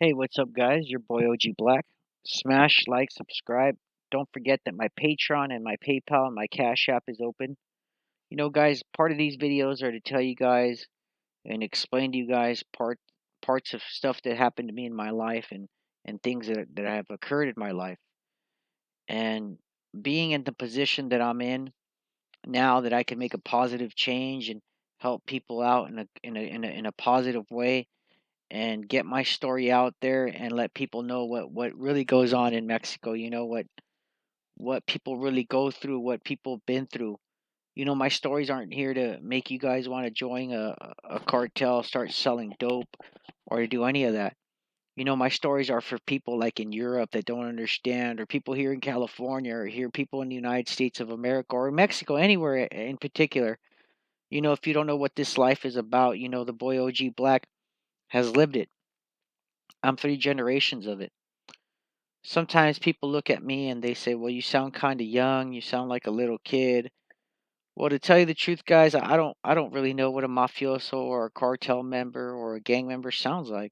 Hey, what's up, guys? Your boy OG Black. Smash, like, subscribe. Don't forget that my Patreon and my PayPal and my Cash App is open. Guys, part of these videos are to tell you guys and explain to you guys parts of stuff that happened to me in my life and things that have occurred in my life. And being in the position that I'm in now, that I can make a positive change and help people out in a positive way and get my story out there and let people know what really goes on in Mexico. What people really go through, what people been through. My stories aren't here to make you guys want to join a cartel, start selling dope, or to do any of that. My stories are for people like in Europe that don't understand, or people here in California, or here people in the United States of America, or Mexico, anywhere in particular. If you don't know what this life is about, the boy OG Black has lived it. I'm 3 generations of it. Sometimes people look at me and they say, "Well, you sound kind of young. You sound like a little kid." Well, to tell you the truth, guys, I don't really know what a mafioso or a cartel member or a gang member sounds like.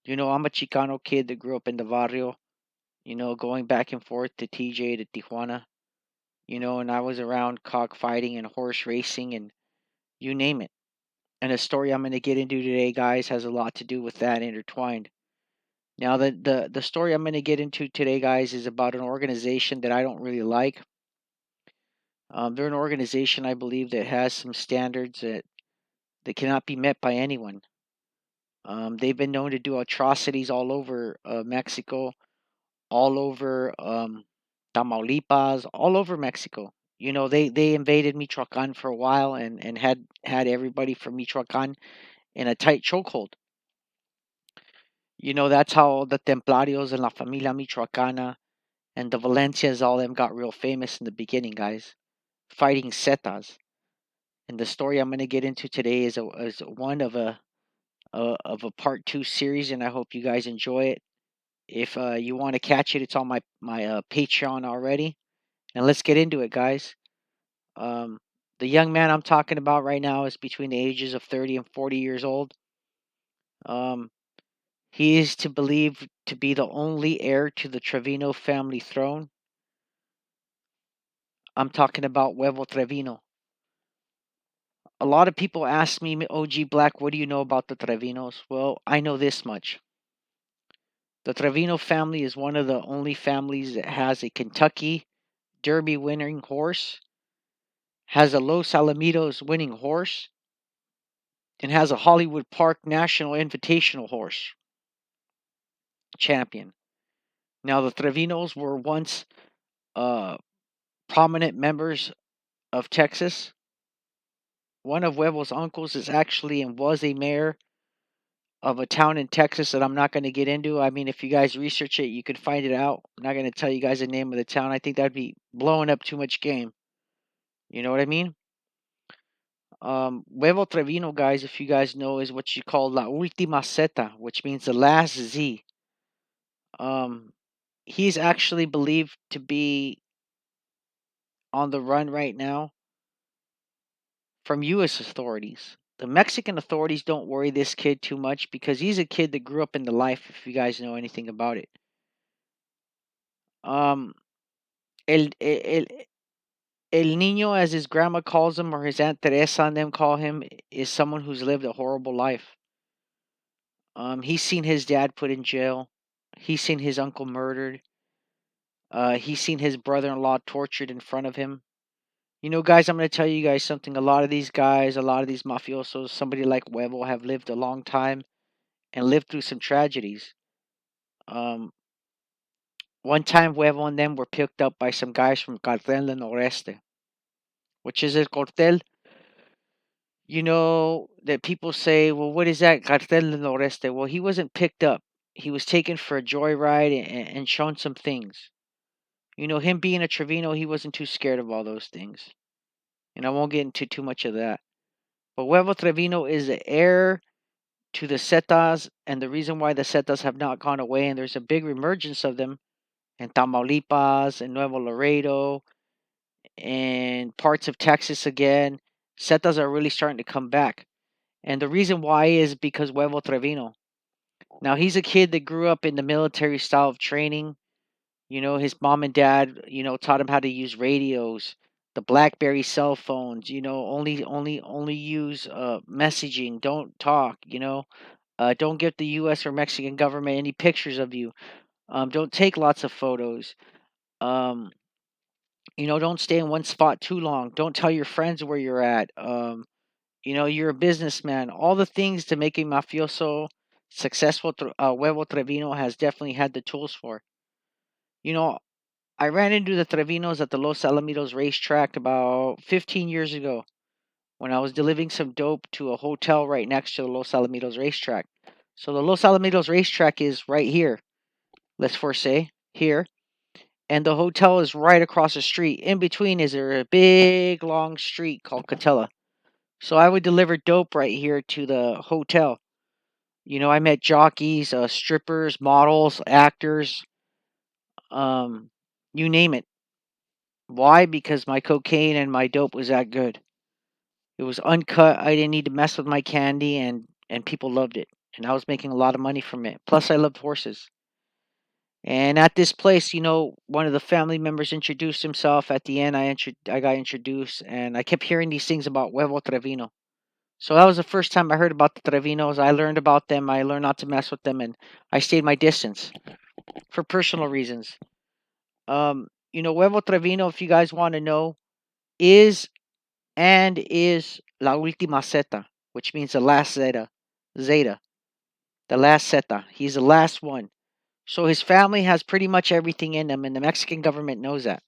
I'm a Chicano kid that grew up in the barrio. Going back and forth to TJ to Tijuana. And I was around cockfighting and horse racing and you name it. And the story I'm going to get into today, guys, has a lot to do with that intertwined. Now, the story I'm going to get into today, guys, is about an organization that I don't really like. They're an organization, I believe, that has some standards that cannot be met by anyone. They've been known to do atrocities all over Mexico, all over Tamaulipas, all over Mexico. They invaded Michoacan for a while and had everybody from Michoacan in a tight chokehold. That's how the Templarios and La Familia Michoacana and the Valencias, all them got real famous in the beginning, guys, fighting Zetas. And the story I'm going to get into today is one of a part 2 series, and I hope you guys enjoy it. If you want to catch it, it's on my Patreon already. And let's get into it, guys. Um, the young man I'm talking about right now is between the ages of 30 and 40 years old. Um, he is to believe to be the only heir to the Trevino family throne. I'm talking about Huevo Trevino. A lot of people ask me, OG Black, what do you know about the Trevinos? Well, I know this much. The Trevino family is one of the only families that has a Kentucky Derby winning horse, has a Los Alamitos winning horse, and has a Hollywood Park National Invitational horse champion. Now, the Trevinos were once uh, prominent members of Texas. One of Huevo's uncles is actually and was a mayor of a town in Texas that I'm not going to get into. I mean, if you guys research it, you can find it out. I'm not going to tell you guys the name of the town. I think that'd be blowing up too much game. You know what I mean? Huevo Trevino, guys, if you guys know, is what you call La Ultima Zeta, which means the last Z. Um, he's actually believed to be on the run right now from U.S. authorities. The Mexican authorities don't worry this kid too much because he's a kid that grew up in the life, if you guys know anything about it. Um, el Niño, as his grandma calls him, or his Aunt Teresa and them call him, is someone who's lived a horrible life. He's seen his dad put in jail. He's seen his uncle murdered. He's seen his brother-in-law tortured in front of him. Guys, I'm going to tell you guys something. A lot of these guys, a lot of these mafiosos, somebody like Huevo, have lived a long time and lived through some tragedies. Um, One time, Huevo and them were picked up by some guys from Cartel del Noreste, which is a cartel. That people say, well, what is that? Cartel del Noreste. Well, he wasn't picked up. He was taken for a joyride and shown some things. Him being a Trevino, he wasn't too scared of all those things. And I won't get into too much of that. But Huevo Trevino is the heir to the Zetas, and the reason why the Zetas have not gone away, and there's a big reemergence of them in Tamaulipas and Nuevo Laredo and parts of Texas again. Zetas are really starting to come back. And the reason why is because Huevo Trevino. Now, he's a kid that grew up in the military style of training. His mom and dad, taught him how to use radios, the BlackBerry cell phones. Only use messaging. Don't talk. Don't give the U.S. or Mexican government any pictures of you. Don't take lots of photos. Um, don't stay in one spot too long. Don't tell your friends where you're at. You're a businessman. All the things to make a mafioso successful. Huevo Trevino has definitely had the tools for. You know, I ran into the Trevinos at the Los Alamitos racetrack about 15 years ago when I was delivering some dope to a hotel right next to the Los Alamitos racetrack. So the Los Alamitos racetrack is right here, let's say, here. And the hotel is right across the street. In between is a big long street called Catella. So I would deliver dope right here to the hotel. I met jockeys, strippers, models, actors, um, you name it. Why? Because my cocaine and my dope was that good. It was uncut. I didn't need to mess with my candy, and people loved it. And I was making a lot of money from it. Plus, I loved horses. And at this place, one of the family members introduced himself. At the end, I got introduced, and I kept hearing these things about Huevo Trevino. So that was the first time I heard about the Trevinos. I learned about them. I learned not to mess with them, and I stayed my distance for personal reasons. Huevo Trevino, if you guys want to know, is is la última Zeta, which means the last Zeta. Zeta, the last Zeta. He's the last one. So his family has pretty much everything in them, and the Mexican government knows that.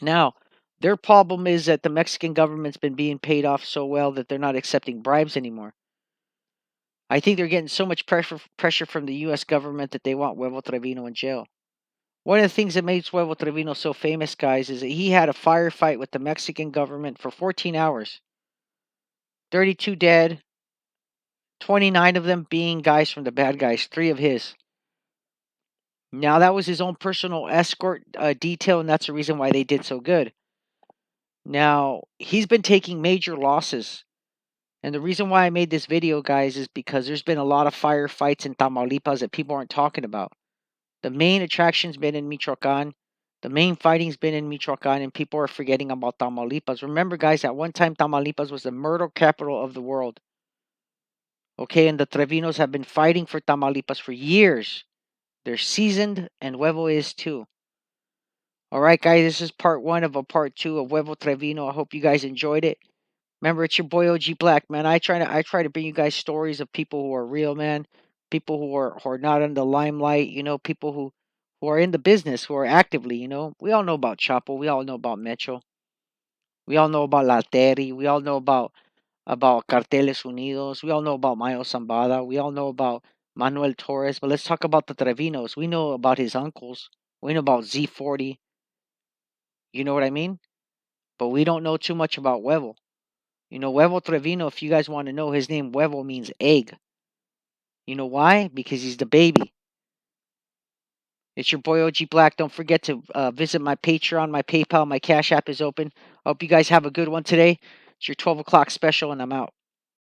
Now, their problem is that the Mexican government's been being paid off so well that they're not accepting bribes anymore. I think they're getting so much pressure from the U.S. government that they want Huevo Trevino in jail. One of the things that makes Huevo Trevino so famous, guys, is that he had a firefight with the Mexican government for 14 hours. 32 dead, 29 of them being guys from the bad guys, 3 of his. Now, that was his own personal escort detail, and that's the reason why they did so good. Now, he's been taking major losses. And the reason why I made this video, guys, is because there's been a lot of firefights in Tamaulipas that people aren't talking about. The main attraction's been in Michoacan. The main fighting's been in Michoacan, and people are forgetting about Tamaulipas. Remember, guys, at one time, Tamaulipas was the murder capital of the world. Okay, and the Trevinos have been fighting for Tamaulipas for years. They're seasoned, and Huevo is too. All right, guys, this is part 1 of a part 2 of Huevo Trevino. I hope you guys enjoyed it. Remember, it's your boy OG Black, man. I try to bring you guys stories of people who are real, man. People who are not in the limelight. People who are in the business, who are actively. We all know about Chapo. We all know about Metro. We all know about Lateri. We all know about Carteles Unidos. We all know about Mayo Zambada. We all know about Manuel Torres. But let's talk about the Trevinos. We know about his uncles. We know about Z40. You know what I mean? But we don't know too much about Huevo. Huevo Trevino, if you guys want to know, his name Huevo means egg. You know why? Because he's the baby. It's your boy OG Black. Don't forget to visit my Patreon, my PayPal, my Cash App is open. I hope you guys have a good one today. It's your 12 o'clock special, and I'm out.